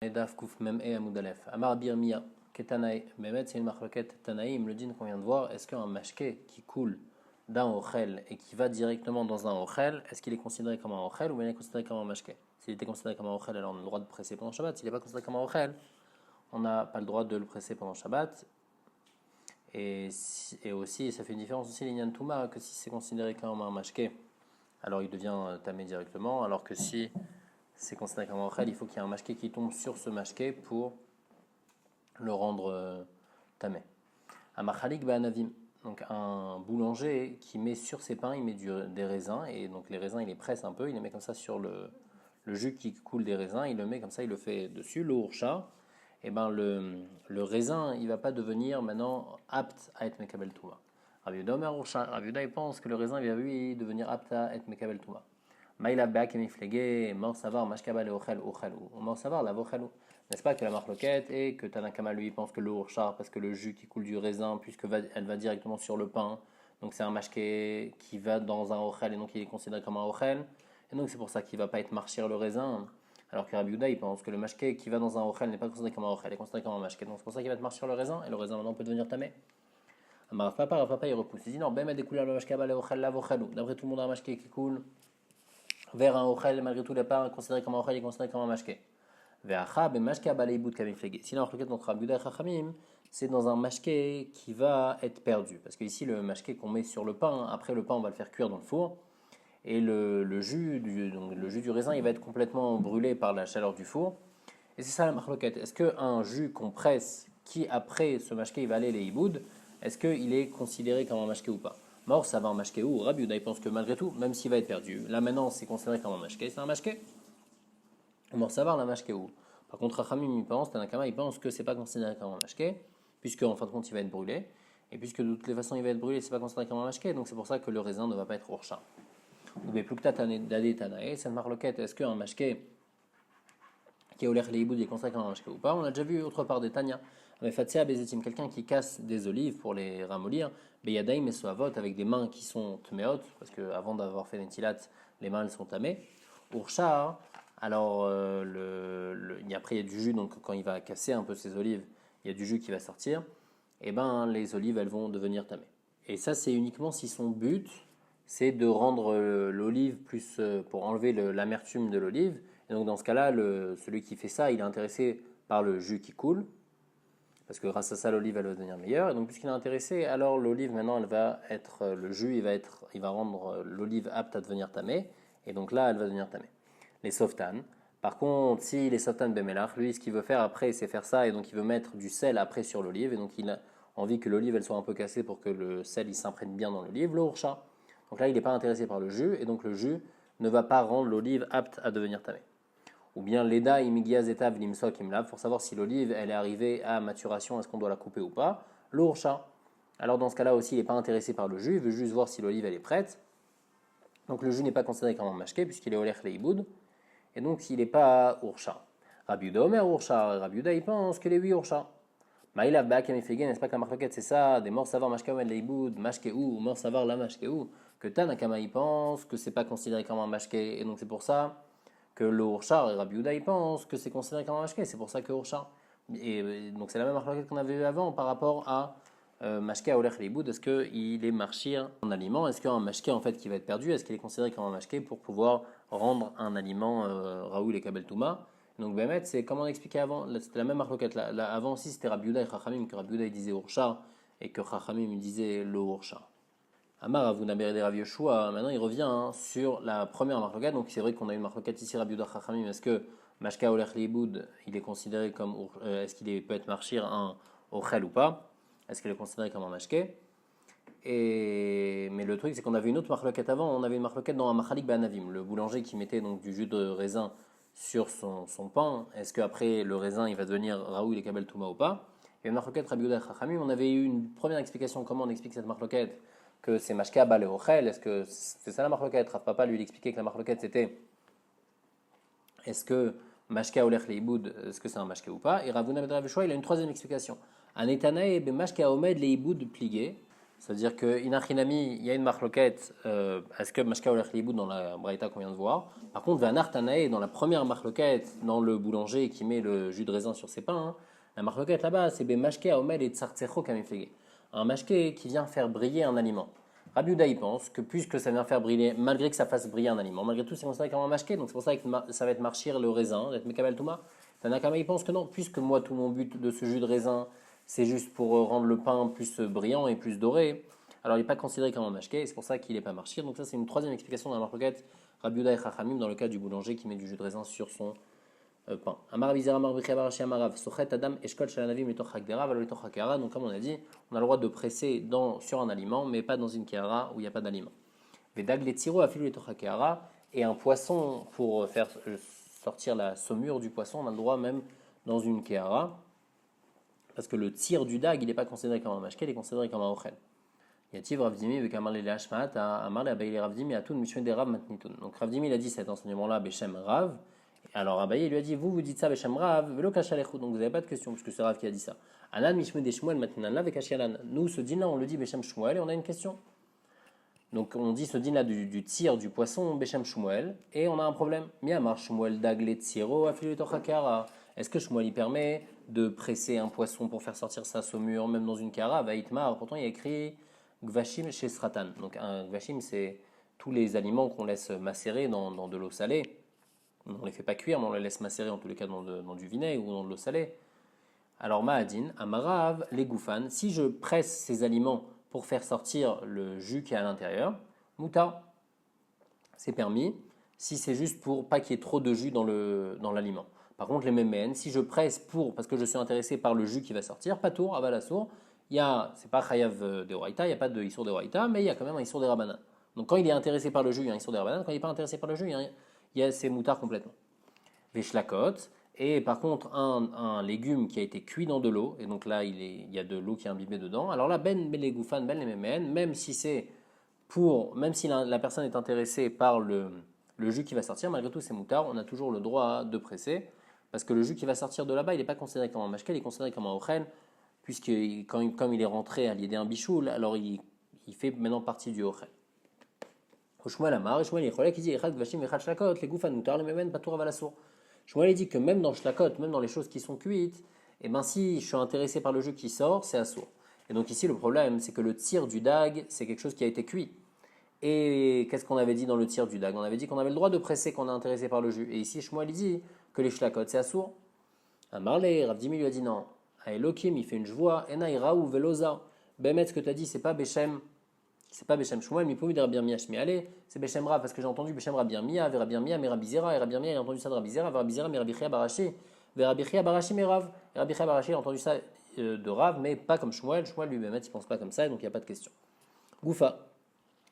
et Daf Kouf Mem et Amoudalef. Amar Birmiya, Ketanaï, Mehmet, c'est une marloquette Tanaïm, le din qu'on vient de voir. Est-ce qu'un mashké qui coule d'un ochel et qui va directement dans un ochel, est-ce qu'il est considéré comme un ochel ou bien il est considéré comme un mashké? S'il était considéré comme un ochel, alors on a le droit de presser pendant Shabbat. S'il n'est pas considéré comme un ochel, on n'a pas le droit de le presser pendant Shabbat. Et aussi, ça fait une différence aussi, l'Inyan Touma, que si c'est considéré comme un mashké, alors il devient tamé directement, alors que si c'est considéré comme un ochel, il faut qu'il y ait un mashké qui tombe sur ce mashké pour le rendre tamé. Un machalik ba'anavim, donc un boulanger qui met sur ses pains, il met des raisins, et donc les raisins il les presse un peu, il les met comme ça sur le jus qui coule des raisins, il le met comme ça, il le fait dessus, l'ourcha, et ben le raisin il va pas devenir maintenant apte à être mekabel touma. Rabbi Yehuda il pense que le raisin il va lui devenir apte à être mekabel touma. Maïla bak emiflege, mort savar, mashkabal et ochel, ou mort savar, la vochelou. N'est-ce pas que la marloquette et que Tanakama lui pense que le urchar, parce que le jus qui coule du raisin, puisque elle va directement sur le pain, donc c'est un mashké qui va dans un ochel et donc il est considéré comme un ochel, et donc c'est pour ça qu'il ne va pas être marchir le raisin. Alors que Rabbi Yehuda il pense que le mashké qui va dans un ochel n'est pas considéré comme un ochel, il est considéré comme un mashké, donc c'est pour ça qu'il va être marchir le raisin, et le raisin maintenant peut devenir tamé. Rav Papa il repousse, il dit non, ben des couleurs le mashkabal et ochel, la vochelou. D'après tout le monde, un mashké qui coule vers un ochel, malgré tout, il n'est pas considéré comme un ochel, il est considéré comme un mashké. Sinon, notre Rabbi Yehuda et Chachamim, c'est dans un mashké qui va être perdu. Parce que ici, le mashké qu'on met sur le pain, après le pain, on va le faire cuire dans le four. Et le jus du raisin, il va être complètement brûlé par la chaleur du four. Et c'est ça la marloquette. Est-ce qu'un jus qu'on presse, qui après ce mashké, il va aller les hiboud, est-ce qu'il est considéré comme un mashké ou pas? Mort, ça va un mashké ou Rabbi Yehuda, il pense que malgré tout, même s'il va être perdu, là maintenant, c'est considéré comme un mashké, c'est un mashké. Mort savoir la mashké ou. Par contre, Rachamim il pense, Tanakama il pense que c'est pas considéré comme un mashké, puisque en fin de compte il va être brûlé, et puisque de toutes les façons il va être brûlé, c'est pas considéré comme un mashké, donc c'est pour ça que le raisin ne va pas être urcha. Ou bien plukta dade tanae, cette marloquette, est-ce qu'un mashké qui est oler leiboud est considéré comme un mashké ou pas? On a déjà vu autre part des Tanya, mais Fatia Bezetim, quelqu'un qui casse des olives pour les ramollir, Beyadaim et Soavot avec des mains qui sont tmeot, parce qu'avant d'avoir fait netilat, les mains elles sont tamées, urcha. Alors, après, il y a du jus, donc quand il va casser un peu ses olives, il y a du jus qui va sortir, et ben les olives, elles vont devenir tamées. Et ça, c'est uniquement si son but, c'est de rendre l'olive plus, pour enlever l'amertume de l'olive. Et donc, dans ce cas-là, celui qui fait ça, il est intéressé par le jus qui coule, parce que grâce à ça, l'olive, elle va devenir meilleure. Et donc, puisqu'il est intéressé, alors l'olive, maintenant, elle va être, le jus, il va rendre l'olive apte à devenir tamée, et donc là, elle va devenir tamée. Les softan. Par contre, si les softan bemelach, lui, ce qu'il veut faire après, c'est faire ça, et donc il veut mettre du sel après sur l'olive, et donc il a envie que l'olive elle soit un peu cassée pour que le sel il s'imprègne bien dans l'olive, le urcha. Donc là, il n'est pas intéressé par le jus, et donc le jus ne va pas rendre l'olive apte à devenir tamée. Ou bien l'eda imigiazetav limsok imlav, pour savoir si l'olive elle est arrivée à maturation, est-ce qu'on doit la couper ou pas, le urcha. Alors dans ce cas-là aussi, il n'est pas intéressé par le jus, il veut juste voir si l'olive elle est prête. Donc le jus n'est pas considéré comme un mashké, puisqu'il est olech leiboud. Et donc, il n'est pas urcha. Rabbi Yehuda Omer urcha. Rabbi Yehuda, il pense que les 8 urcha. Maïlav ba'ak emiflegen, n'est-ce pas que la marloquette, c'est ça, des morts savar mashka omed leiboud, mashke ou mort savar la mashke ou, que Tanakama, il pense que c'est pas considéré comme un mashké. Et donc, c'est pour ça que le urcha, et Rabbi Yehuda, il pense que c'est considéré comme un mashké. C'est pour ça que urcha. Et donc, c'est la même marloquette qu'on avait vu avant par rapport à mashké à olech leiboud. Est-ce qu'il est marchir en aliment? Est-ce qu'un mashké, en fait, qui va être perdu, est-ce qu'il est considéré comme un mashké pour pouvoir rendre un aliment Raoul et Kabel Touma? Donc Bémet, c'est comme on expliquait avant, c'était la même marloquette. Là, avant aussi, c'était Rabbi Yehuda et Chachamim, que Rabbi Yehuda il disait Urcha et que Chachamim disait le Urcha. Amar Avuna Beredé Rav Yoshua, maintenant il revient sur la première marloquette. Donc c'est vrai qu'on a une marloquette ici, Rabbi Yehuda Chachamim. Est-ce que Mashka Olech Leiboud, il est considéré comme, est-ce qu'il peut être marchir un Ochel ou pas? Est-ce qu'il est considéré comme un Mashké? Mais le truc, c'est qu'on avait une autre marloquette avant. On avait une marloquette dans un machalik ba'anavim, le boulanger qui mettait donc du jus de raisin sur son pain. Est-ce qu'après le raisin il va devenir raoul et kabel touma ou pas? Et une marloquette Rabbi Yehuda Chachamim, on avait eu une première explication comment on explique cette marloquette, que c'est mashka bal et ochel. Est-ce que c'est ça la marloquette? Rav Papa lui il expliquait que la marloquette c'était est-ce que mashka olech leiboud, est-ce que c'est un mashka ou pas? Et Ravuna ben Rav Yoshua il a une troisième explication. Anetanae be mashka omed leiboud plié. C'est-à-dire que Inachinami, il y a une marloquette, est-ce que Mashka Olech Liboud dans la Braïta qu'on vient de voir. Par contre, Vanar Tanae, dans la première marloquette, dans le boulanger qui met le jus de raisin sur ses pains, hein, la marloquette là-bas, c'est Mashke Aomel et Tsartsecho Kamiflege. Un mashke qui vient faire briller un aliment. Rabbi Yehuda, il pense que puisque ça vient faire briller, malgré que ça fasse briller un aliment, malgré tout, c'est considéré comme un mashke, donc c'est pour ça que ça va être marchir le raisin, d'être Mekabel Touma. Tanakama, il pense que non, puisque moi, tout mon but de ce jus de raisin, c'est juste pour rendre le pain plus brillant et plus doré. Alors il n'est pas considéré comme un mashké, et c'est pour ça qu'il n'est pas marchir. Donc ça c'est une troisième explication dans la marloquette Rabbi Yehuda et Chachamim dans le cas du boulanger qui met du jus de raisin sur son pain. Amar Bizar Amar Brichia Barashi Amarav Sochet Adam Eshkol Shalanavim Letoch Hakdera Valo Letoch Hakara. Donc comme on a dit, on a le droit de presser sur un aliment, mais pas dans une kehara où il n'y a pas d'aliment. Vedag Letiro Afilu Letoch Hakara, et un poisson pour faire sortir la saumure du poisson, on a le droit même dans une kehara. Parce que le tir du dag, il n'est pas considéré comme un mashké, il est considéré comme un ochel. Yativ Ravdimi avec Amar le Hashmat, Amar le Abaye Ravdimi, Atun Mishme de Rav Matnitun. Donc Ravdimi il a dit cet enseignement-là, Beshem Rav. Alors Abaye lui a dit, vous dites ça Beshem Rav, Velo Kachalechu. Donc vous n'avez pas de question, puisque c'est Rav qui a dit ça. Anan Mishme de Shmuel Matnan là avec Kashialan. Nous, ce din-là, on le dit Beshem Shmuel et on a une question. Donc on dit ce din-là du tir du poisson Beshem Shmuel et on a un problème. Miamar Shmuel Dagle Tsiro Afilu Tochakara. Est-ce que Shmuel il permet de presser un poisson pour faire sortir sa saumure, même dans une kara, Vaïtmar? Pourtant, il y a écrit Gvashim chez Sratan. Donc, un Gvashim, c'est tous les aliments qu'on laisse macérer dans de l'eau salée. On ne les fait pas cuire, mais on les laisse macérer en tous les cas dans du vinaigre ou dans de l'eau salée. Alors, Ma'adin, Amarav, les Goufan, si je presse ces aliments pour faire sortir le jus qui est à l'intérieur, Mouta, c'est permis, si c'est juste pour pas qu'il y ait trop de jus dans l'aliment. Par contre, les mémènes, si je presse parce que je suis intéressé par le jus qui va sortir, pas tour, avalassour, c'est pas chayav de Horaïta, il n'y a pas de issour de Horaïta, mais il y a quand même un issour de Rabanan. Donc quand il est intéressé par le jus, il y a un issour de Rabanan, quand il n'est pas intéressé par le jus, il y a ses moutards complètement. Veshlakot, et par contre un légume qui a été cuit dans de l'eau, et donc là il y a de l'eau qui est imbibée dedans, alors là ben les goufan, ben les mémènes, même si la personne est intéressée par le jus qui va sortir, malgré tout c'est moutards, on a toujours le droit de presser. Parce que le jus qui va sortir de là-bas, il n'est pas considéré comme un mashkel, il est considéré comme un ochel, puisque comme il est rentré à l'idée d'un bichoul, alors il fait maintenant partie du ochel. Shmuel Amar, Shmuel il dit Echad Gvashim Echad Shlakot, les Goufan Moutar, les Memen Patour Avalassour. Shmuel dit que même dans Shlakot, même dans les choses qui sont cuites, et ben si je suis intéressé par le jus qui sort, c'est assour. Et donc ici le problème, c'est que le tir du dag, c'est quelque chose qui a été cuit. Et qu'est-ce qu'on avait dit dans le tir du dag? On avait dit qu'on avait le droit de presser quand on est intéressé par le jus. Et ici Shmuel dit que les shlakot c'est assour. À Marley, Rav Dimi lui a dit non. À Elokim, il fait une joie. Enaïra ou Veloza. Bemet, ce que tu as dit, c'est pas Beshem Shmuel, mais pour lui de Rabbi Yirmiyah Shmialé, c'est Beshem Rav, parce que j'ai entendu Beshem Rabbi Yirmiyah, Rabbi Yirmiyah, mais Rabbi Zera, et Rabbi Yirmiyah, il a entendu ça de Rabbi Zera, Rabbi Zera, mais Rabbi Chia Barashi, Rabbi Chia Barashi, mais Rav, et Rabbi Chia Barashi, il a entendu ça de Rav, mais pas comme Shmuel. Shmuel lui, Bemet, il pense pas comme ça, donc il n'y a pas de question. Goufa.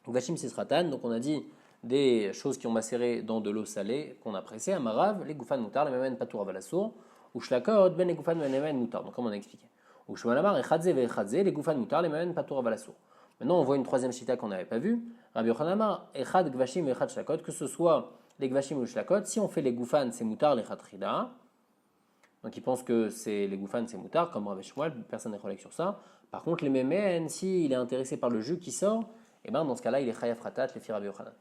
Vachim c'est Sratan, donc on a dit des choses qui ont macéré dans de l'eau salée qu'on a pressé. Amarav, les goufan moutar, les memen patour avalassour, ou shlakot, ben les goufan memen moutar. Donc comme on a expliqué. Ou shmalamar, echadze ve echadze, les goufan moutar, les memen patour avalassour. Maintenant on voit une troisième chita qu'on n'avait pas vue. Rabbi Yochanamar, echad gvashim echad shlakot, que ce soit les gvashim ou le shlakot, si on fait les goufan, c'est moutar, les chatrida. Donc ils pensent que c'est les goufan, c'est moutar, comme Rabbi Shmuel, personne n'est collègue sur ça. Par contre les memen, s'il est intéressé par le jus qui sort, et bien dans ce cas-là, il est chayav ratat, les filles Rabbi Yochanan.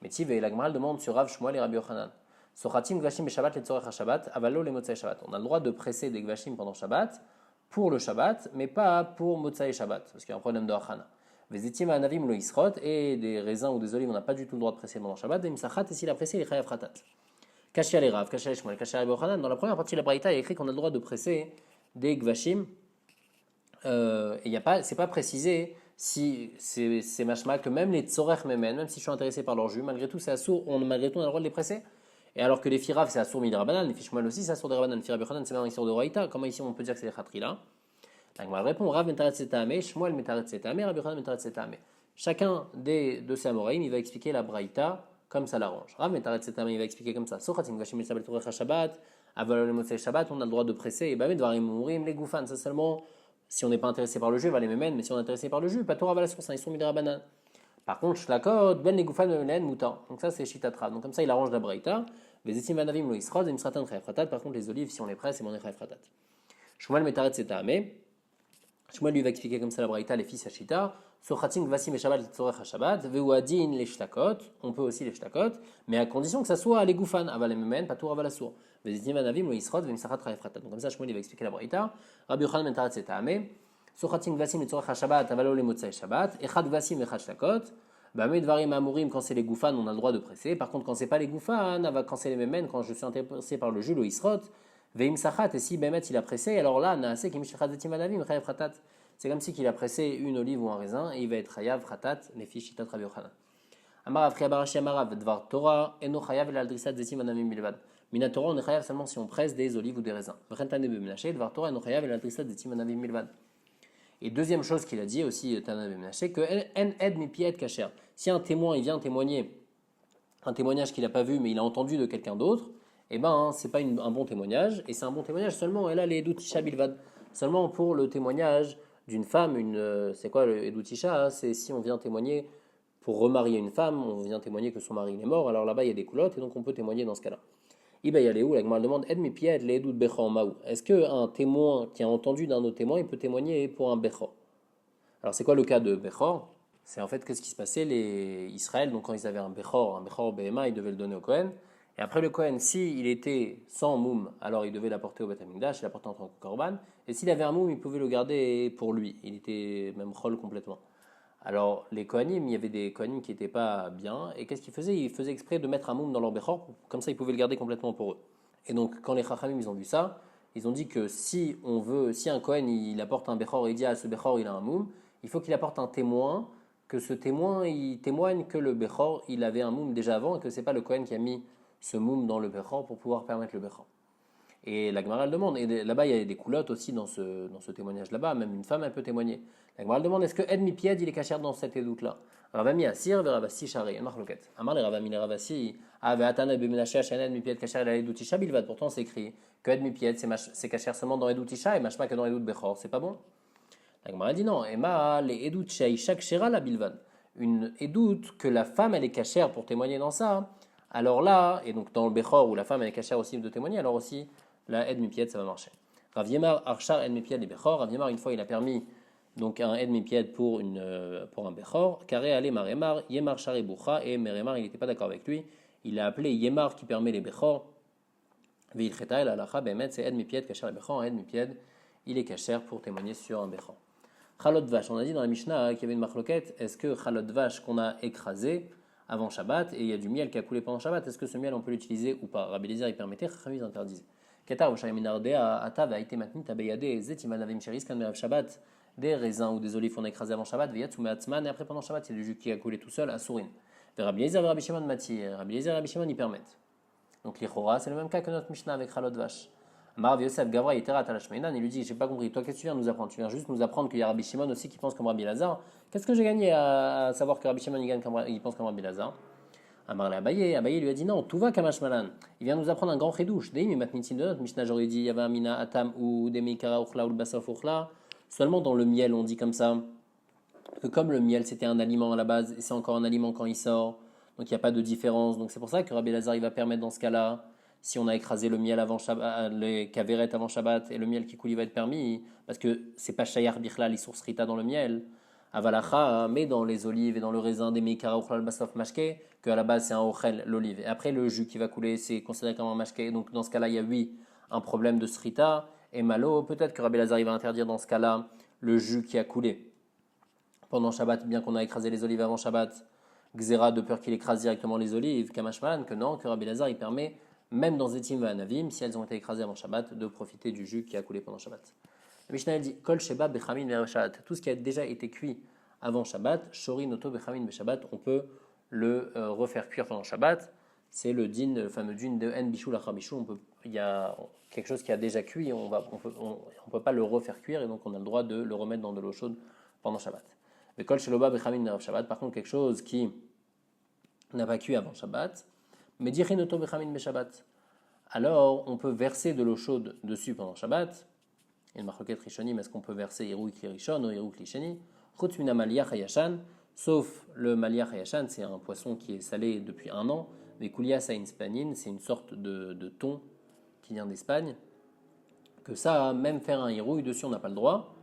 Mais Tiv et l'Agmaral demande sur Rav Shmuel et Rabbi Yochanan. Sochatim gvashim Shabbat les tzorech Shabbat, avalo les motzai Shabbat. On a le droit de presser des gvashim pendant Shabbat pour le Shabbat, mais pas pour motzai Shabbat, parce qu'il y a un problème de hachana. Vezitim anavim lo isrot, et des raisins ou des olives, on n'a pas du tout le droit de presser pendant Shabbat. Dem sachat, et s'il a pressé, il est chayav ratat. Kashia les Rav, Kashia les Shmuel, Kashia Rabbi Yochanan. Dans la première partie de la Braïta, il y a écrit qu'on a le droit de presser des gvashim. Et c'est pas précisé si c'est mashma que même les tzorech memen, même si je suis intéressé par leur jus, malgré tout c'est assour, malgré tout on a le droit de les presser. Et alors que les firav c'est assour midrabanan, les fishmuel aussi c'est assour des rabanan, firav yochanan c'est même assour de roïta, comment ici on peut dire que c'est les khatrila? Donc on répond Rav metaret setame, Shmuel metaret setame, Rabbi Yochanan metaret setame. Chacun de ces amoraïm il va expliquer la braïta comme ça l'arrange. Rav metaret setame il va expliquer comme ça. Sochatim gashim el sabel torech Shabbat, aval le motzei Shabbat, on a le droit de presser. Et ben dvarim murim les goufan, ça seulement si on n'est pas intéressé par le jus, il va les mémènes, mais si on est intéressé par le jus, pas Torah va la source, ils sont midrabanan. Par contre, shlakot, ben les goufan memenen moutan. Donc ça, c'est shitatra. Donc comme ça, il arrange la braïta. Les esim vanavim lo isrod, et misratan chayav ratat. Par contre, les olives, si on les presse, c'est mon chayav ratat. Shmuel metaret setame. Shmuel lui va expliquer comme ça la braïta, les fils Hashita. Sochatim vasim et Shabbat tzorech Shabbat, veuadin les shtakot, on peut aussi les shtakot, mais à condition que ça soit les goufan, aval ememen, patour aval asur. Vezitim anavim, le isrod, vemsachat raefratan. Donc comme ça, Shmuel il va expliquer la braïta. Rabbi Yochanan mentarat setame. Sochatim vasim et tzorech Shabbat, avalo le motzai Shabbat, echad vasim echad shtakot. Bamé dvarim amurim, quand c'est les goufan, on a le droit de presser. Par contre, quand c'est pas les goufan, quand c'est les memen, quand je suis intéressé par le jus, le isrod, veim sachat, et si Bemet il a pressé, alors là, naase kim shechat zetim anavim, raefratat. C'est comme si qu'il a pressé une olive ou un raisin et il va être chayav khatat nefi shitat Rabbi Yochanan. Amar avri abarashi amarav dvar Torah eno chayav el aldrisat zetim anavim bilvad. Mina Torah on est chayav seulement si on presse des olives ou des raisins. V'chentane bemenaché dvar Torah eno chayav el aldrisat zetim anavim bilvad. Et deuxième chose qu'il a dit aussi Tana bemenaché que en ed mi pied kasher. Si un témoin il vient témoigner un témoignage qu'il n'a pas vu mais il a entendu de quelqu'un d'autre, eh ben c'est pas un bon témoignage et c'est un bon témoignage seulement et là les edut tisha bilvad seulement pour le témoignage d'une femme, c'est quoi le Edoutisha? C'est si on vient témoigner pour remarier une femme, on vient témoigner que son mari est mort, alors là-bas il y a des coulottes et donc on peut témoigner dans ce cas-là. Iba y aller où? La Gemara demande Ed mi pied les Edout becha en maou. Est-ce qu'un témoin qui a entendu d'un autre témoin, il peut témoigner pour un becha? Alors c'est quoi le cas de bechor? C'est en fait qu'est-ce qui se passait les Israël, donc quand ils avaient un bechor BMA, ils devaient le donner au Kohen. Et après le Kohen, s'il était sans moum, alors il devait l'apporter au Beth Amikdash, il l'apportait en tant que korban. Et s'il avait un moum, il pouvait le garder pour lui. Il était même chol complètement. Alors les Kohanim, il y avait des Kohanim qui n'étaient pas bien. Et qu'est-ce qu'ils faisaient? Ils faisaient exprès de mettre un moum dans leur bechor, comme ça ils pouvaient le garder complètement pour eux. Et donc quand les Chachamim ils ont vu ça, ils ont dit que si un Kohen il apporte un bechor et il dit à ce bechor il a un moum, il faut qu'il apporte un témoin, que ce témoin il témoigne que le bechor il avait un moum déjà avant et que c'est pas le Kohen qui a mis ce moum dans le bechor pour pouvoir permettre le bechor. Et la Gemara elle demande, et là-bas il y a des coulottes aussi dans ce témoignage là-bas, même une femme elle peut témoigner. La Gemara elle demande est-ce que Ed Mipied il est cachère dans cette édoute là? Ravami Asir ve Ravasi Shari, une marloquette. Amar les Ravami les Ravasi, Ave Atana Bemenaché Hachan Ed Mipied cachère la Edoutisha Bilvad, pourtant c'est écrit que Ed Mipied c'est cachère seulement dans Edoutisha et machma que dans Edout Bechor, c'est pas bon? La Gemara dit non, Emma les Edout Shaisha Kshera la Bilvad. Une édoute que la femme elle est cachère pour témoigner dans ça. Alors là, et donc dans le Bechor où la femme elle est cachère aussi de témoigner, alors aussi la Ed Mipied ça va marcher. Rav Yemar Archar Ed Mipied les Bechor. Rav Yemar une fois il a permis donc un Ed Mipied pour un Bechor. Carré allé Maremar Yemar Shari Boucha et Meremar il n'était pas d'accord avec lui. Il a appelé Yemar qui permet les Bechor. Veil Cheta el Alacha Bemet c'est Ed Mipied cachère les Bechor. Ed Mipied il est cachère pour témoigner sur un Bechor. Chalot vache, on a dit dans la Mishnah qu'il y avait une marloquette. Est-ce que chalot vache qu'on a écrasé avant Shabbat et il y a du miel qui a coulé pendant Shabbat, est-ce que ce miel on peut l'utiliser ou pas? Rabbi Eliezer il permettait, Chachamim ils interdisaient. Ketar ou Shayaminardea Atav a été maintenu Tabayade Zetimanavim Sheris kan Merav Shabbat, des raisins ou des olives qu'on a écrasé avant Shabbat, Veyatsume Atzman et après pendant Shabbat il y a du jus qui a coulé tout seul à Sourin. Rabbi Eliezer et Rabbi Shimon Mati, Rabbi Eliezer et Rabbi Shimon ils permettent. Donc l'Ichora c'est le même cas que notre Mishnah avec chalot vache. Amar Yosef Gavra Yiterat Alashmeinan, il lui dit j'ai pas compris, toi qu'est-ce que tu viens nous apprendre? Tu viens juste nous apprendre qu'il y a Rabbi Shimon aussi qui pense comme Rabbi Lazare. Qu'est-ce que j'ai gagné à savoir que Rabbi Shimon il pense comme Rabbi Lazare? Amar le Abaye lui a dit non, tout va Kamashmalan. Il vient nous apprendre un grand chidouche. Deimi matnitin de notre Mishnah j'aurais dit Yava Mina Atam ou Demikara Uchla ou le Basaf Uchla. Seulement dans le miel on dit comme ça que comme le miel c'était un aliment à la base et c'est encore un aliment quand il sort, donc il n'y a pas de différence. Donc c'est pour ça que Rabbi Lazare il va permettre dans ce cas-là. Si on a écrasé le miel avant Shabbat, les kavérettes avant Shabbat et le miel qui coule il va être permis parce que c'est pas shayar bichla li rita dans le miel. Avalacha, mais dans les olives et dans le raisin des mikara uchlal basaf mashke, que à la base c'est un ochel l'olive. Et après le jus qui va couler c'est considéré comme un mashke. Donc dans ce cas-là il y a oui un problème de srita et malo. Peut-être que Rabbi Lazare va interdire dans ce cas-là le jus qui a coulé pendant Shabbat, bien qu'on a écrasé les olives avant Shabbat. Gzera de peur qu'il écrase directement les olives. Kamashmalan que non, que Rabbi Lazare il permet même dans Zetim et Anavim, si elles ont été écrasées avant Shabbat, de profiter du jus qui a coulé pendant Shabbat. La Mishnah dit Kol Sheba Bechamin Shabbat. Tout ce qui a déjà été cuit avant Shabbat, Shorin Oto Bechamin Shabbat, on peut le refaire cuire pendant Shabbat. C'est le din, le fameux din de En Bishou Lachar Bishou. Il y a quelque chose qui a déjà cuit, on peut pas le refaire cuire et donc on a le droit de le remettre dans de l'eau chaude pendant Shabbat. Mais Kol Sheloba Bechamin Shabbat, par contre, quelque chose qui n'a pas cuit avant Shabbat. Mais dirinoto bechamin beshabbat. Alors, on peut verser de l'eau chaude dessus pendant Shabbat. Et le marloquet rishonim, est-ce qu'on peut verser iroui kli rishon ou iroui kli sheni? Chutz mina maliach hayashan, sauf le maliach hayashan, c'est un poisson qui est salé depuis 1 an. Mais kulia sain spanin, c'est une sorte de thon qui vient d'Espagne. Que ça, même faire un iroui dessus, on n'a pas le droit.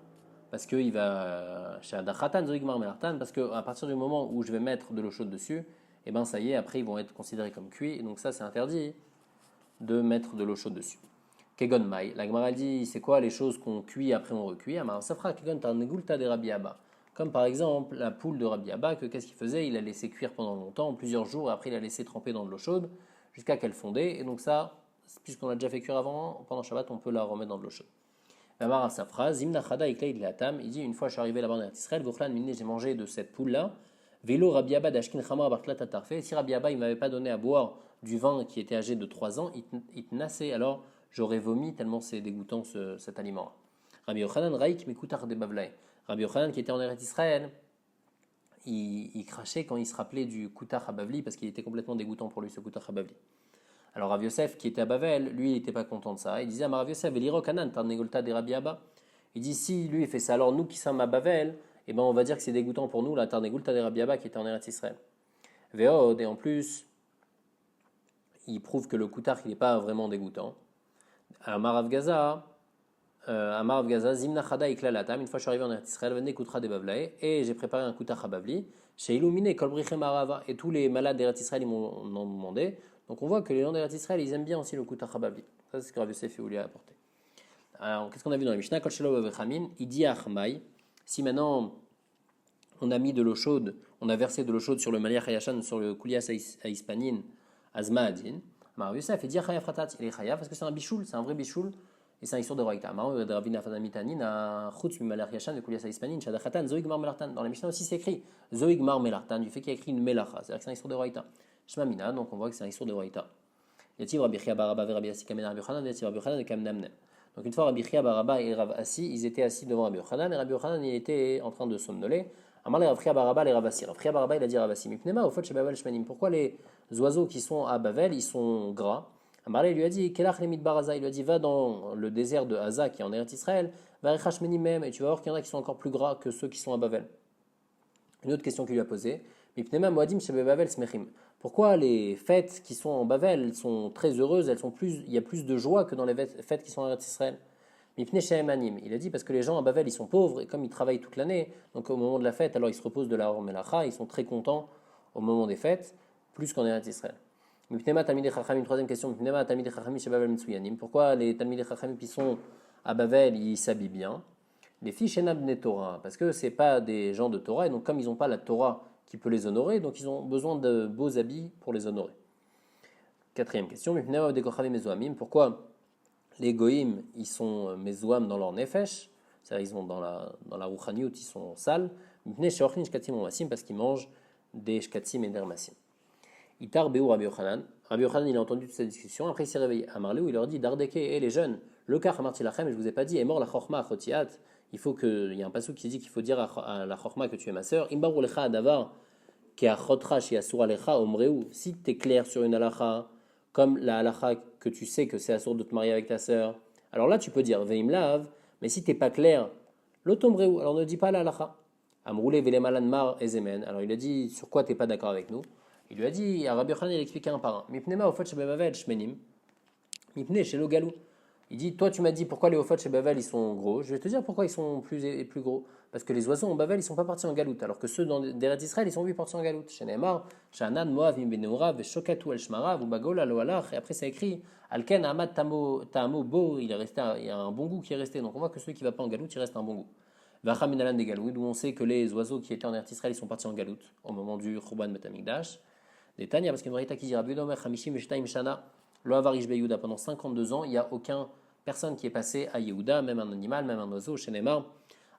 parce qu'il va chez Adachatan, Zoigmar Melartan, parce qu'à partir du moment où je vais mettre de l'eau chaude dessus, et ben ça y est, après ils vont être considérés comme cuits, et donc ça c'est interdit de mettre de l'eau chaude dessus. Kegon Mai, la Gemara dit c'est quoi les choses qu'on cuit après on recuit? Amar Safra Kegon Tarnegulta de Rabbi Abba. Comme par exemple la poule de Rabbi Abba, que qu'est-ce qu'il faisait? Il la laissait cuire pendant longtemps, plusieurs jours, et après il la laissait tremper dans de l'eau chaude jusqu'à qu'elle fondait, et donc ça, puisqu'on l'a déjà fait cuire avant, pendant Shabbat, on peut la remettre dans de l'eau chaude. Amar Safra, Zimna Chada Iklaïd Latam, il dit une fois je suis arrivé là-bas en Israël, Vochlan Miné, j'ai mangé de cette poule-là. Vélo Rabbi Abba d'Ashkin Khamar Bartlat Tatarfe. Si Rabbi Abba il m'avait pas donné à boire du vin qui était âgé de 3 ans, il nassait, alors j'aurais vomi tellement c'est dégoûtant cet aliment. Rabbi Yochanan Raik Mikutar de Bavlaï. Rabbi Yochanan qui était en Eretz Israël, il crachait quand il se rappelait du Kutar Habavli parce qu'il était complètement dégoûtant pour lui ce Kutar Habavli. Alors Rav Yosef qui était à Bavel, lui il n'était pas content de ça. Il disait à Rav Yosef, Elirokanan Tarnegolta de Rabbi Abba. Il dit si lui il fait ça, alors nous qui sommes à Bavel, eh ben on va dire que c'est dégoûtant pour nous la Tarnegolta de Rabbi Abba qui était en Eretz Israël. Veod, et en plus, il prouve que le Kutar il n'est pas vraiment dégoûtant. Amarav Gaza, Zimna Chada Iklalatam, une fois je suis arrivé en Eretz Israël, venez Kutra de Bavlae, et j'ai préparé un Kutar Habavli, chez Illuminé, Kolbrichem Arava, et tous les malades d'Eretz Israël ils m'ont demandé. Donc on voit que les gens d'Eretz Israël ils aiment bien aussi le Kutar Habavli. Ça c'est ce que Rav Yosef voulait apporter. Alors qu'est-ce qu'on a vu dans la Mishnah? Kol Shelo Vechamin, il dit à Achmai, si maintenant on a mis de l'eau chaude, on a versé de l'eau chaude sur le Maliach Hayashan, sur le Kulias Haispanin, Azma Adin, Rav Yosef, il dit Chayav Ratat, il est Chayav parce que c'est un bichoul, c'est un vrai bichoul. Et c'est un histoire de Roïta. Dans la Mishnah aussi c'est écrit Zoig Mar Melartan, du fait qu'il y a écrit une Melacha. C'est-à-dire que c'est un histoire de Roïta. Shmamina, donc on voit que c'est un histoire de Roïta. Yativ Rabbi Chia Baraba et Rabbi Assi Kamen Rabbi Yochanan, Yativ Rabbi Yochanan et Kamnamnem. Donc une fois Rabbi Chia Baraba et Rav Assi, ils étaient assis devant Rabbi Yochanan et Rabbi Yochanan il était en train de somnoler. Amal et Rav Chia Baraba et Rav Assi. Rav Chia Baraba il a dit Rav Assi, Mipnema au fait chez Bavel Shmanim. Pourquoi les oiseaux qui sont à Bavel ils sont gras? Amaré lui a dit, Kelach lemit baraza, il lui a dit, va dans le désert de Haza qui est en Eretz Israël, va rechashmeni même, et tu vas voir qu'il y en a qui sont encore plus gras que ceux qui sont à Bavel. Une autre question qu'il lui a posée, Mipnema moadim shebe Bavel smechim. Pourquoi les fêtes qui sont en Bavel sont très heureuses, il y a plus de joie que dans les fêtes qui sont en Eretz Israël? Mipne she'emanim, il a dit parce que les gens à Bavel ils sont pauvres et comme ils travaillent toute l'année, donc au moment de la fête, alors ils se reposent de la melacha, ils sont très contents au moment des fêtes, plus qu'en Eretz Israël. Troisième question, pourquoi les Talmidei Chachamim qui sont à Bavel, ils s'habillent bien? Les filles chez Nabne Torah, parce que ce n'est pas des gens de Torah, et donc comme ils n'ont pas la Torah qui peut les honorer, donc ils ont besoin de beaux habits pour les honorer. Quatrième question, pourquoi les Goïm, ils sont Mezoam dans leur Nefesh, c'est-à-dire ils sont dans la Rouchaniout, ils sont sales, parce qu'ils mangent des Shkatim et des Rmasim. Itar Béou Rabbi Yochanan. Rabbi Yochanan, il a entendu toute cette discussion. Après, il s'est réveillé à Marlé où il leur dit Dardeke, et les jeunes, le kach amarti lachem, je vous ai pas dit, est mort la chorma chotiat. Il y a un passage qui dit qu'il faut dire à la chorma que tu es ma sœur. Imbaru lecha adavar, ki achotra shi asura lecha omreu. Si tu es clair sur une halacha, comme la halacha que tu sais que c'est assour de te marier avec ta sœur, alors là tu peux dire veim lav, mais si tu n'es pas clair, l'otomreu, alors ne dis pas la halacha. Amroulé velemalan mar ezemen. Alors il a dit sur quoi tu n'es pas d'accord avec nous? Il lui a dit, à Rabbi Yochanan, il expliquait un par un. Mipnema au fait chez Bavel shmenim. Mipne chez Logalou. Il dit, toi tu m'as dit pourquoi les Ofot chez Bavel ils sont gros. Je vais te dire pourquoi ils sont plus gros. Parce que les oiseaux en Bavel ils sont pas partis en galoute. Alors que ceux d'Eretz Israël ils sont vus partis en galoute. Chez Neymar, Shanan, Moav, Imbeneura, Veshokatu el Shmara, Vubagola, Loalach. Et après c'est écrit, Alken, Amad, Tamo, Bo. Il y a un bon goût qui est resté. Donc on voit que celui qui va pas en galoute il reste un bon goût. Vachaminalan des Galoud, où on sait que les oiseaux qui étaient en Eretz Israël ils sont partis en galoute au moment du Churban Betamikdash. Des Tanya, parce qu'il y a une qui dit Rabbi Yomer Hamishim Veshtaim Shana, lo avarish beYehuda, pendant 52 ans, il n'y a aucune personne qui est passée à Yehuda, même un animal, même un oiseau, chez Neymar,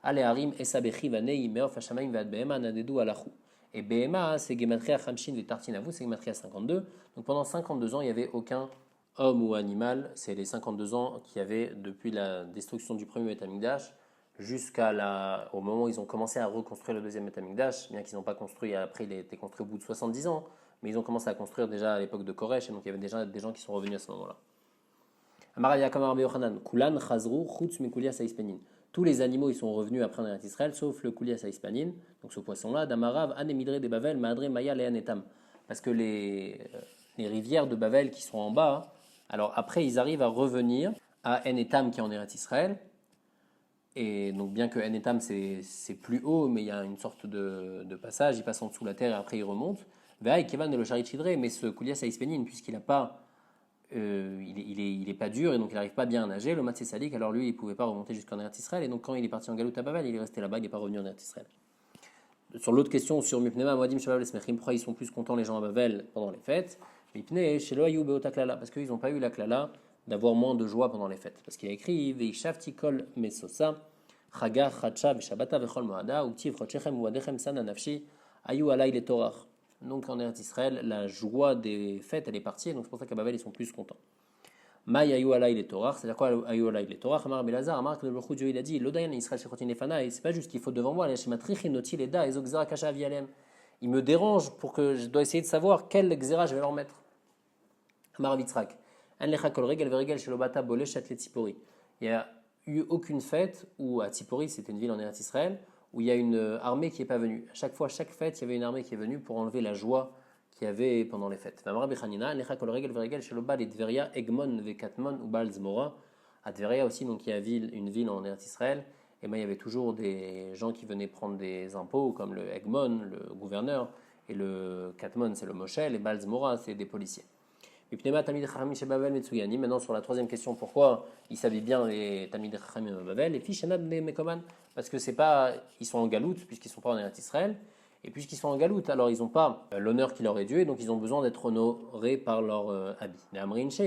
Ale Harim, Esabechi, Vanei, Meof, Hashamaim, Vad Behema, Nadedu, Alachou. Et Behema, c'est Gematria Hamshin, Vetartinavu, c'est Gematria 52. Donc pendant 52 ans, il n'y avait aucun homme ou animal, c'est les 52 ans qu'il y avait depuis la destruction du premier Beth Amikdash au moment où ils ont commencé à reconstruire le deuxième Beth Amikdash, bien qu'ils n'ont pas construit, après il a été construit au bout de 70 ans. Mais ils ont commencé à construire déjà à l'époque de Koresh, et donc il y avait déjà des gens qui sont revenus à ce moment-là. Tous les animaux ils sont revenus après en Eretz Israël, sauf le Kulias Haispanin, donc ce poisson-là, Damarav, Anemidre de Bavel, Madre, Maya, Leanetam. Parce que les rivières de Bavel qui sont en bas, alors après ils arrivent à revenir à Enetam qui est en Eretz Israël, Et donc, bien que Enetam c'est plus haut, mais il y a une sorte de passage, il passe en dessous de la terre et après il remonte. Veille, Kevan de le Charit Chidré, mais ce Koulias Aïspenin, puisqu'il a pas, il est pas dur et donc il n'arrive pas bien à nager, le Matsé Salik, alors lui il pouvait pas remonter jusqu'en Eretz Israël, et donc quand il est parti en Galout à Babel, il est resté là-bas, il n'est pas revenu en Eretz Israël. Sur l'autre question, sur Mipnema, Moadim Shabab Lesmechim, pourquoi ils sont plus contents les gens à Babel pendant les fêtes? Mipne, Shelo Ayou Beota Klala, parce qu'ils n'ont pas eu la Klala d'avoir moins de joie pendant les fêtes. Parce qu'il a écrit Veishavti Kol Mesosa. Chaga, Chacha, Veshabata, Vechol Moada, Uktiv, Rochechem, Ouadechem, Sana, Nafshi, Ayou Alay, les Torah. Donc en Eretz Israël, la joie des fêtes, elle est partie, donc c'est pour ça qu'à Babel, ils sont plus contents. Maï Ayou Alay, les Torah, c'est-à-dire quoi Ayou Alay, les Torah? Amar Belazar, Amar que le Baruch Dieu, il a dit Lodayan Israël, Shechotin Lefana, et c'est pas juste qu'il faut devant moi, les Shematrichim, Noti, Leda, et Zogzara, Kasha, Avialem. Il me dérange pour que je dois essayer de savoir quel Xéra je vais leur mettre. Amar Vitzrak, En Lecha Kol Regel, Veregel, Shelobata, Boleh, Chatlet, Tzipori. Il y a eu aucune fête où à Tzipori, c'était une ville en Eretz Israël, où il y a une armée qui n'est pas venue. À chaque fois, chaque fête, il y avait une armée qui est venue pour enlever la joie qu'il y avait pendant les fêtes. À Tveria aussi, donc il y a une ville en Eretz Israël, et ben, il y avait toujours des gens qui venaient prendre des impôts, comme le Egmon, le gouverneur, et le Katmon, c'est le Moshel, et Balzmora, c'est des policiers. Maintenant, sur la troisième question, pourquoi ils savaient bien les Talmid Chachamim à Babel? Et Fishanab Mekoman, parce que c'est pas, ils sont en galoute, puisqu'ils ne sont pas en Eretz Israël, et puisqu'ils sont en galoute, alors ils n'ont pas l'honneur qui leur est dû, et donc ils ont besoin d'être honorés par leur habit. Mais Amrinche,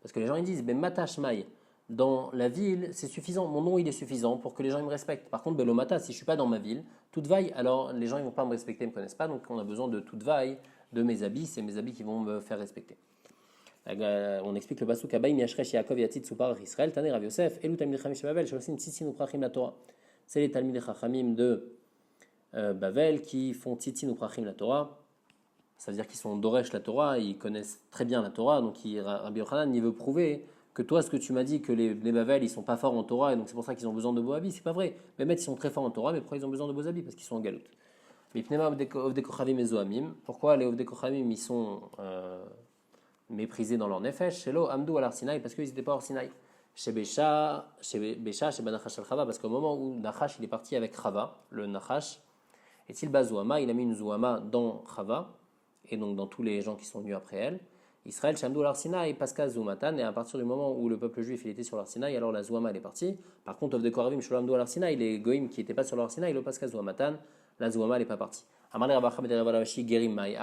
parce que les gens ils disent, ben Matashmaï, dans la ville, c'est suffisant, mon nom il est suffisant pour que les gens ils me respectent. Par contre, Belomata, si je ne suis pas dans ma ville, toute vaille, alors les gens ils ne vont pas me respecter, ils ne me connaissent pas, donc on a besoin de toute vaille, de mes habits, c'est mes habits qui vont me faire respecter. On explique le pasuk Abaïm Yashresh Yaakov Yatit Soupar Israël Taner Rav Yosef Elu Talmid Chachamim Babel Sholosin Tzitzin Uprachim la Torah. C'est les Talmid Chachamim de Babel qui font Tzitzin Uprachim la Torah. Ça veut dire qu'ils sont Doresh la Torah, ils connaissent très bien la Torah. Donc Rabbi Yochanan il veut prouver que toi ce que tu m'as dit que les Babel ils sont pas forts en Torah et donc c'est pour ça qu'ils ont besoin de beaux habits, c'est pas vrai. Les Mets ils sont très forts en Torah, mais pourquoi ils ont besoin de beaux habits? Parce qu'ils sont en galoute. Mais Pnema Ovdei Kochavim et Zohamim. Pourquoi les Ovdei Kochavim ils sont méprisés dans leur nefesh, chez l'eau, Amdou à l'Arsinaï, parce qu'ils n'étaient pas hors Sinaï. Chez Bécha, chez Banachash al-Chava, parce qu'au moment où Nachash il est parti avec Chava, le Nachash, et Tilba Zouama, il a mis une Zouama dans Chava, et donc dans tous les gens qui sont venus après elle. Israël, Shamdou al-Arsinaï, Pascal Zoumatan, et à partir du moment où le peuple juif il était sur l'Arsinaï, alors la Zouama elle est partie. Par contre, Ovdei Koravim, Sholamdou al-Arsinaï, les Goïm qui n'étaient pas sur l'Arsinaï, le Pascal Zoumatan, la Zouama elle n'est pas partie. Ah,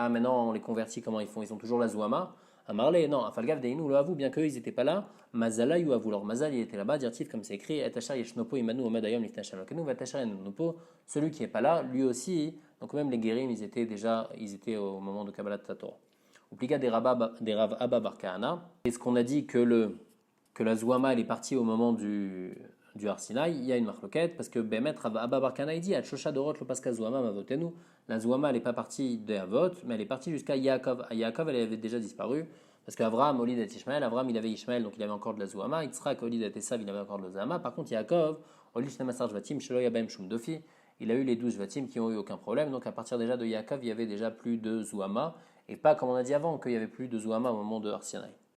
maintenant on les convertit, comment ils font? Ils ont toujours la Zouama. Amarle, non, Afalgav Deinu le avoue, bien qu'eux ils n'étaient pas là, Mazala yu avoue. Alors Mazal il était là-bas, dirtif comme c'est écrit, Etachar Yeshnopo Imanu Omadayom Liftachal Kenu, Vatachar Yenopo, celui qui n'est pas là, lui aussi, donc même les guérim, ils étaient au moment de Kabbalat Torah. Oupliga des Rav Abba Bar Kahana, est-ce qu'on a dit que la Zouama elle est partie au moment du Har Sinaï? Il y a une marloquette parce que Bemet Rav Abba Bar Kahana il dit Shosha Dorot lo Paska Zouama Mavotenu. La Zouama elle n'est pas partie de Havot, mais elle est partie jusqu'à Yaakov. À Yaakov elle avait déjà disparu parce qu'Avraham Olid et Ishmael, Avraham il avait Ishmael donc il avait encore de la Zouama. Yitzhak Olid et Esav il avait encore de la Zouama. Par contre Yaakov Olid Shnemasar Jvatim Shelo Yabem Shum Dofi, il a eu les 12 Jvatim qui ont eu aucun problème. Donc à partir déjà de Yaakov il y avait déjà plus de Zouama et pas comme on a dit avant qu'il y avait plus de Zouama au moment de Har Sinaï.